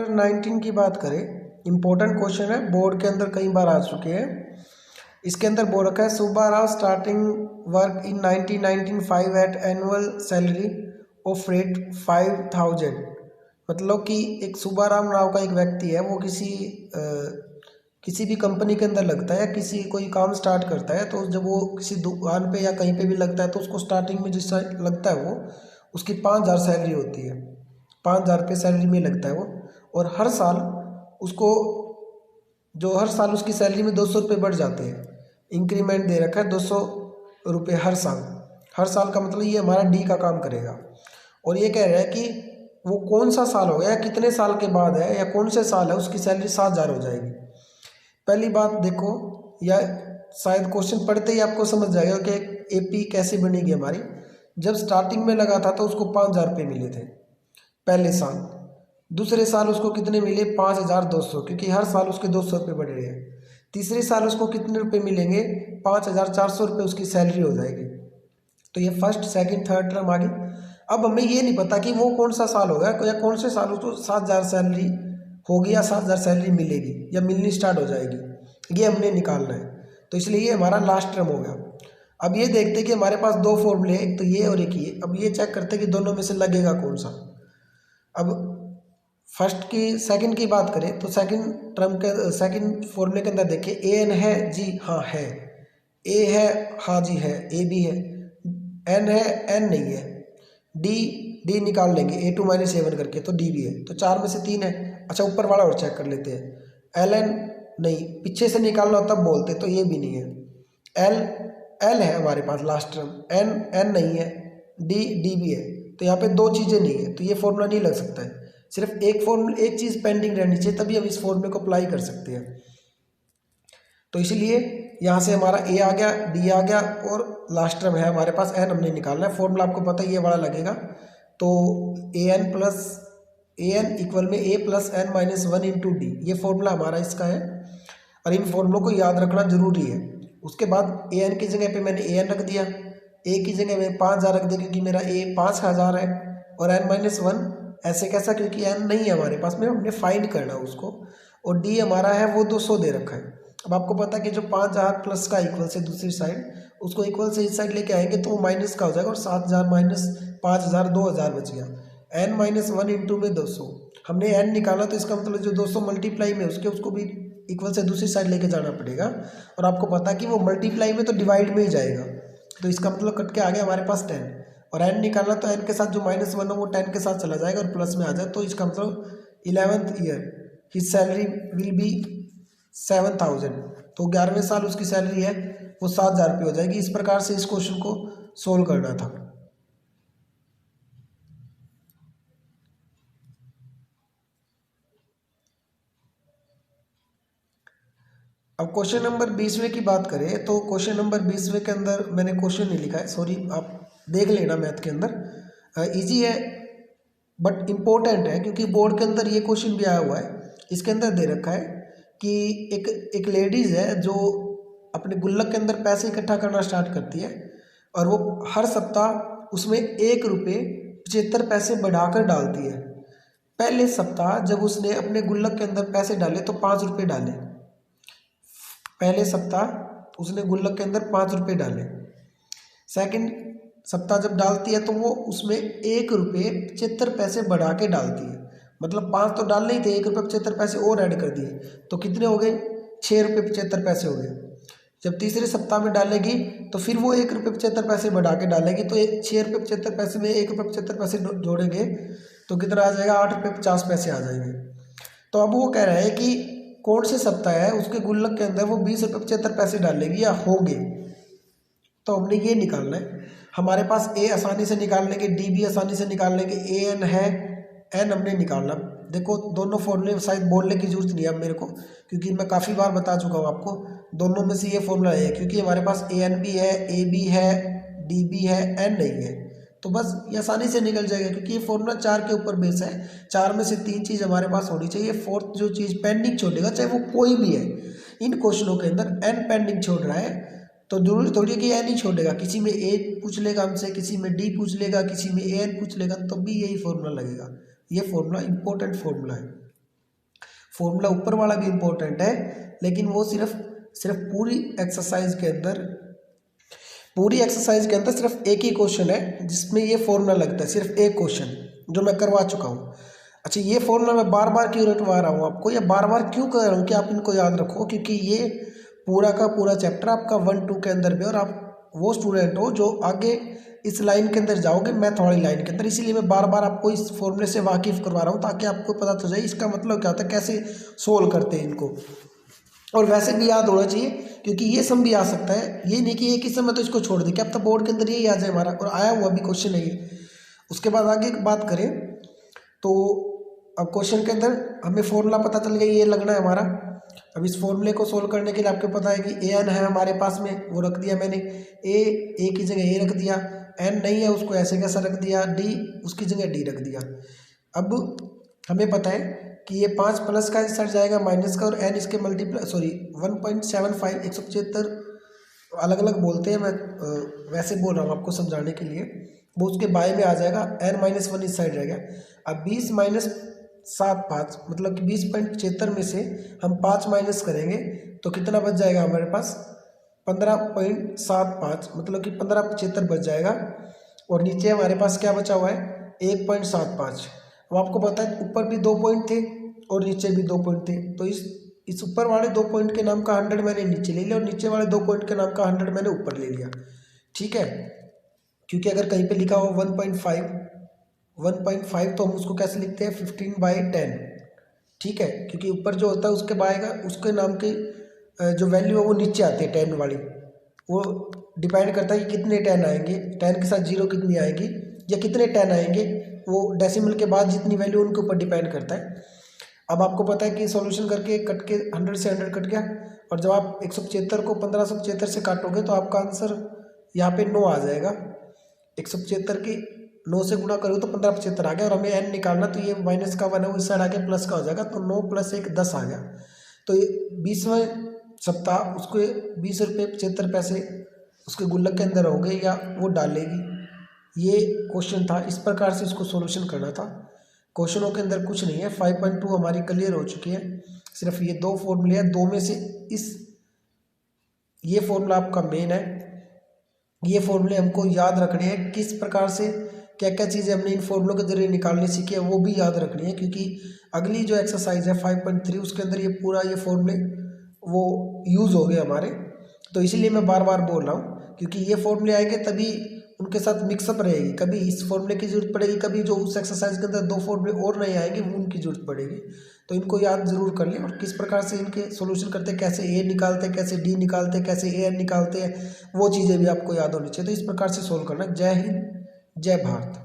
Number 19 की बात करें, इम्पोर्टेंट क्वेश्चन है, बोर्ड के अंदर कई बार आ चुके हैं। इसके अंदर बोल रखा है Subba Rao starting work in 1995 at annual salary of rate 5000। मतलब कि एक सुब्बा राव का एक व्यक्ति है, वो किसी भी कंपनी के अंदर लगता है या किसी कोई काम स्टार्ट करता है, तो जब वो किसी दुकान पे या कहीं पे भी लगता है तो उसको स्टार्टिंग में जिससे लगता है वो उसकी 5000 सैलरी होती है, 5000 रुपये सैलरी में लगता है वो। और हर साल उसको हर साल उसकी सैलरी में 200 रुपये बढ़ जाते हैं। इंक्रीमेंट दे रखा है 200 रुपये हर साल का मतलब ये हमारा डी का काम करेगा। और ये कह रहा है कि वो कौन सा साल होगा या कितने साल के बाद है या कौन से साल है उसकी सैलरी 7000 हो जाएगी। पहली बात देखो, या शायद क्वेश्चन पढ़ते ही आपको समझ जाएगा कि एपी कैसे बनेगी हमारी। जब स्टार्टिंग में लगा था तो उसको 5000 रुपये मिले थे पहले साल। दूसरे साल उसको कितने मिले? 5200, क्योंकि हर साल उसके 200 रुपये बढ़ रहे हैं। तीसरे साल उसको कितने रुपये मिलेंगे? 5400 रुपये उसकी सैलरी हो जाएगी। तो ये फर्स्ट सेकंड थर्ड टर्म आ गई। अब हमें ये नहीं पता कि वो कौन सा साल होगा या कौन से साल उसको 7000 सैलरी होगी या 7000 सैलरी मिलेगी या मिलनी स्टार्ट हो जाएगी, ये हमने निकालना है। तो इसलिए ये हमारा लास्ट टर्म हो गया। अब ये देखते हैं कि हमारे पास दो फॉर्मूले, एक तो ये और एक ये। अब ये चेक करते हैं कि दोनों में से लगेगा कौन सा। अब फर्स्ट की सेकंड की बात करें तो सेकंड फॉर्मूले के अंदर देखिए, ए एन है जी, हाँ है। ए है, हाँ जी है। ए भी है। एन है, एन नहीं है। डी निकाल लेंगे A2 - A1 करके, तो डी भी है। तो 4 में से 3 है। अच्छा, ऊपर वाला और चेक कर लेते हैं। एल एन नहीं, पीछे से निकालना हो तब बोलते, तो ये भी नहीं है। एल है हमारे पास लास्ट टर्म। एन नहीं है। डी भी है। तो यहाँ पे दो चीज़ें नहीं है, तो ये फॉर्मूला नहीं लग सकता है। सिर्फ एक चीज़ पेंडिंग रहनी चाहिए, तभी हम इस फॉर्मूले को अप्लाई कर सकते हैं। तो इसलिए यहाँ से हमारा ए आ गया, डी आ गया और लास्ट टर्म है हमारे पास एन, हमने निकालना है। फॉर्मूला आपको पता है ये वाला लगेगा। तो ए एन इक्वल में a plus n minus 1 into d, ये फॉर्मूला हमारा इसका है। और इन फॉर्मूलों को याद रखना जरूरी है। उसके बाद ए एन की जगह पे मैंने ए एन रख दिया, ए की जगह में 5000 रख दिया क्योंकि मेरा ए 5000 है, और एन माइनस 1 ऐसे कैसा, क्योंकि एन नहीं है हमारे पास में, हमने फाइंड करना उसको। और डी हमारा है वो 200 दे रखा है। अब आपको पता है कि जो 5000 प्लस का इक्वल से दूसरी साइड, उसको इक्वल से इस साइड लेके आएंगे तो वो माइनस का हो जाएगा, और 7000 माइनस 5000 2000 बच गया। एन माइनस 1 इंटू में 200, हमने एन निकाला तो इसका मतलब जो 200 मल्टीप्लाई में उसको भी इक्वल से दूसरी साइड लेके जाना पड़ेगा। और आपको पता है कि वो मल्टीप्लाई में तो डिवाइड में ही जाएगा, तो इसका मतलब कट के आ गया हमारे पास 10। और एन निकालना तो एन के साथ जो -1 हो वो 10 के साथ चला जाएगा और प्लस में आ जाए, तो इसका मतलब 11th year his salary will be 7000। तो 11वें साल उसकी सैलरी है वो 7000 रुपये हो जाएगी। इस प्रकार से इस क्वेश्चन को सोल्व करना था। अब क्वेश्चन नंबर 20वें की बात करें तो क्वेश्चन नंबर 20वें के अंदर मैंने क्वेश्चन नहीं लिखा है, सॉरी, आप देख लेना मैथ के अंदर। इजी है बट इम्पोर्टेंट है, क्योंकि बोर्ड के अंदर ये क्वेश्चन भी आया हुआ है। इसके अंदर दे रखा है कि एक लेडीज़ है जो अपने गुल्लक के अंदर पैसे इकट्ठा करना स्टार्ट करती है, और वो हर सप्ताह उसमें 1 रुपये 75 पैसे बढ़ाकर डालती है। पहले सप्ताह जब उसने अपने गुल्लक के अंदर पैसे डाले तो 5 रुपये डाले। पहले सप्ताह उसने गुल्लक के अंदर 5 रुपये डाले। सेकंड सप्ताह जब डालती है तो वो उसमें 1 रुपये 75 पैसे बढ़ा के डालती है। मतलब 5 तो डालने ही थे, 1 रुपये 75 पैसे और ऐड कर दिए, तो कितने हो गए? 6 रुपये 75 पैसे हो गए। जब तीसरे सप्ताह में डालेगी तो फिर वो 1 रुपये 75 पैसे बढ़ा के डालेगी, तो 6 रुपये 75 पैसे में 1 रुपये 75 पैसे जोड़ेंगे तो कितना आ जाएगा? 8 रुपये 50 पैसे आ जाएंगे। तो अब वो कह रहा है कि कौन से सप्ताह है उसके गुल्लक के अंदर वो 20 रुपये 75 पैसे डालेगी या होंगे। तो हमने ये निकालना है। हमारे पास ए आसानी से निकाल लेंगे, डी भी आसानी से निकाल लेंगे, ए एन है, एन हमने निकालना। देखो दोनों फॉर्मूले शायद बोलने की जरूरत नहीं है अब मेरे को, क्योंकि मैं काफ़ी बार बता चुका हूँ आपको। दोनों में से ये फॉर्मूला है, क्योंकि हमारे पास ए एन भी है, ए बी है, डी भी है, एन नहीं है, तो बस ये आसानी से निकल जाएगा, क्योंकि ये फॉर्मूला 4 के ऊपर बेस है। 4 में से 3 चीज़ हमारे पास होनी चाहिए। फोर्थ जो चीज़ पेंडिंग छोड़ेगा, चाहे वो कोई भी है, इन क्वेश्चनों के अंदर एन पेंडिंग छोड़ रहा है तो जरूरी थोड़ी है कि एन ही छोड़ेगा। किसी में ए पूछ लेगा हमसे, किसी में डी पूछ लेगा, किसी में ए एन पूछ लेगा, तब भी यही फॉर्मूला लगेगा। ये फॉर्मूला इंपॉर्टेंट फॉर्मूला है। फॉर्मूला ऊपर वाला भी इम्पोर्टेंट है, लेकिन वो सिर्फ पूरी एक्सरसाइज के अंदर सिर्फ एक ही क्वेश्चन है जिसमें ये फॉर्मूला लगता है, सिर्फ एक क्वेश्चन जो मैं करवा चुका हूँ। अच्छा, ये फॉर्मूला मैं बार बार क्यों रटवा रहा हूँ आपको, या बार बार क्यों कर रहा हूँ कि आप इनको याद रखो, क्योंकि ये पूरा का पूरा चैप्टर आपका 1-2 के अंदर भी, और आप वो स्टूडेंट हो जो आगे इस लाइन के अंदर जाओगे, मैथ वाली लाइन के अंदर, इसीलिए मैं बार बार आपको इस फॉर्मूले से वाकिफ़ करवा रहा हूँ ताकि आपको पता तो जाए इसका मतलब क्या होता है, कैसे सोल्व करते हैं इनको। और वैसे भी याद होना चाहिए क्योंकि ये सम भी आ सकता है, ये नहीं कि एक ही सम है तो इसको छोड़ दें, क्या अब तो बोर्ड के अंदर यही आ जाए हमारा, और आया हुआ भी क्वेश्चन है ये। उसके बाद आगे बात करें तो अब क्वेश्चन के अंदर हमें फॉर्मूला पता चल गया, ये लगना है हमारा। अब इस फॉर्मूले को सोल्व करने के लिए आपको पता है कि एन है हमारे पास में, वो रख दिया मैंने, ए की जगह ए रख दिया, एन नहीं है उसको ऐसे कैसा रख दिया, डी उसकी जगह डी रख दिया। अब हमें पता है कि ये 5 प्लस का सट जाएगा माइनस का, और एन इसके मल्टीप्लाई 1.75 175 अलग अलग बोलते हैं, मैं वैसे बोल रहा हूँ आपको समझाने के लिए, वो उसके बाय में आ जाएगा, n-1 इस साइड रहेगा। अब 20 माइनस 7 मतलब कि 20.76 में से हम 5 माइनस करेंगे तो कितना बच जाएगा हमारे पास, 15.75 मतलब कि 15.75 बच जाएगा, और नीचे हमारे पास क्या बचा हुआ है 1.75। अब आपको पता है ऊपर भी 2 पॉइंट थे और नीचे भी 2 पॉइंट थे, तो इस ऊपर वाले 2 पॉइंट के नाम का 100 मैंने नीचे ले लिया, और नीचे वाले 2 पॉइंट के नाम का 100 मैंने ऊपर ले लिया, ठीक है। क्योंकि अगर कहीं पे लिखा हो 1.5 तो हम उसको कैसे लिखते हैं 15/10, ठीक है, क्योंकि ऊपर जो होता है उसके बाएगा उसके नाम के जो वैल्यू है वो नीचे आती है 10 वाली, वो डिपेंड करता है कि कितने 10 आएंगे, 10 के साथ 0 कितनी आएगी या कितने 10 आएंगे, वो डेसिमल के बाद जितनी वैल्यू उनके ऊपर डिपेंड करता है। अब आपको पता है कि सॉल्यूशन करके कट के 100 से 100 कट गया, और जब आप 175 को 1575 से काटोगे तो आपका आंसर यहाँ पे 9 आ जाएगा। 175 की 9 से गुणा करोगे तो 1575 आ गया, और हमें n निकालना, तो ये माइनस का 1 है वो इस साइड आके प्लस का हो जाएगा, तो 9 + 1 10 आ गया। तो ये 20वें सप्ताह उसको 20 रुपये 75 पैसे उसके गुल्लक के अंदर हो गए या वो डालेगी, ये क्वेश्चन था, इस प्रकार से इसको सॉल्यूशन करना था। क्वेश्चनों के अंदर कुछ नहीं है, 5.2 हमारी क्लियर हो चुकी है, सिर्फ ये 2 फॉर्मूले हैं, 2 में से ये फॉर्मूला आपका मेन है, ये फॉर्मूले हमको याद रखने हैं, किस प्रकार से क्या क्या चीज़ें हमने इन फॉर्मूलों के जरिए निकालनी सीखी है वो भी याद रखनी है, क्योंकि अगली जो एक्सरसाइज है 5.3 उसके अंदर ये पूरा ये फॉर्मूले वो यूज़ हो गए हमारे, तो इसीलिए मैं बार बार बोल रहा हूँ, क्योंकि ये फॉर्मूले आएंगे तभी उनके साथ मिक्सअप रहेगी, कभी इस फॉर्मूले की जरूरत पड़ेगी, कभी जो उस एक्सरसाइज के अंदर 2 फॉर्मूले और नहीं आएंगे वो उनकी जरूरत पड़ेगी, तो इनको याद जरूर कर लें। और किस प्रकार से इनके सॉल्यूशन करते हैं, कैसे ए निकालते हैं, कैसे डी निकालते हैं, कैसे ए एन निकालते हैं, वो चीज़ें भी आपको याद होनी चाहिए, तो इस प्रकार से सोल्व करना। जय हिंद, जय भारत।